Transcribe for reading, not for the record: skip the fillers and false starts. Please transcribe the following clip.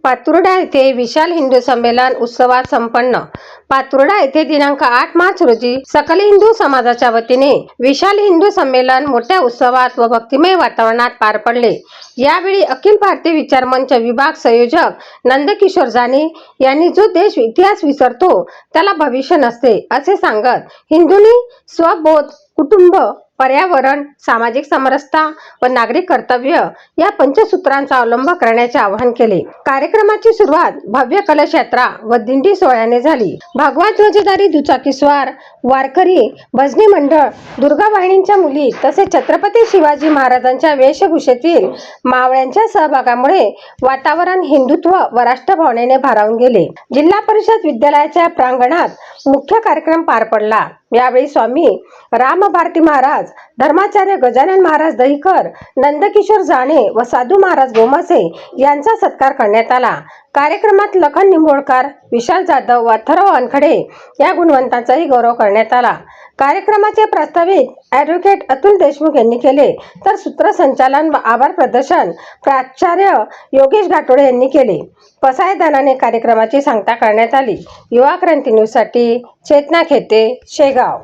पातुर्डा येथे विशाल हिंदू संमेलन उत्सवात संपन्न। पातुर्डा येथे दिनांक 8 मार्च रोजी सकल हिंदू समाजाच्या वतीने विशाल हिंदू संमेलन मोठ्या उत्सवात व भक्तिमय वातावरणात पार पडले। यावेळी अखिल भारतीय विचार मंच विभाग संयोजक नंदकिशोर जाने यांनी जो देश इतिहास विसरतो त्याला भविष्य नसते असे सांगत हिंदूंनी स्वबोध, कुटुंब, पर्यावरण, सामाजिक समरसता व नागरिक कर्तव्य या पंचसूत्रांचा अवलंब करण्याचे आवाहन केले। कार्यक्रमाची सुरुवात भव्य कलश यात्रा व दिंडी सोहळ्याने झाली। भगवा ध्वजधारी दुचाकीस्वार, वारकरी, भजनी मंडळ, दुर्गा वाहिनींच्या मुली तसेच छत्रपती शिवाजी महाराजांच्या वेशभूषेतील मावळ्यांच्या सहभागामुळे वातावरण हिंदुत्व व राष्ट्रभावनेने भारावून गेले। जिल्हा परिषद विद्यालयाच्या प्रांगणात मुख्य कार्यक्रम पार पडला। यावेळी स्वामी राम भारती महाराज, धर्माचार्य गजानन महाराज दहिकर, नंदकिशोर जाने व साधू महाराज गोमासे यांचा सत्कार करण्यात आला। कार्यक्रमात लखन निंबोळकर, विशाल जाधव व अथर्व वानखडे या गुणवंतांचाही गौरव करण्यात आला। कार्यक्रमाचे प्रास्ताविक ॲडव्होकेट अतुल देशमुख यांनी केले, तर सूत्रसंचालन व आभार प्रदर्शन प्राचार्य योगेश घाटोळे यांनी केले। पसायदानाने कार्यक्रमाची सांगता करण्यात आली। युवा क्रांती न्यूज साठी चेतना खेते, शेगाव।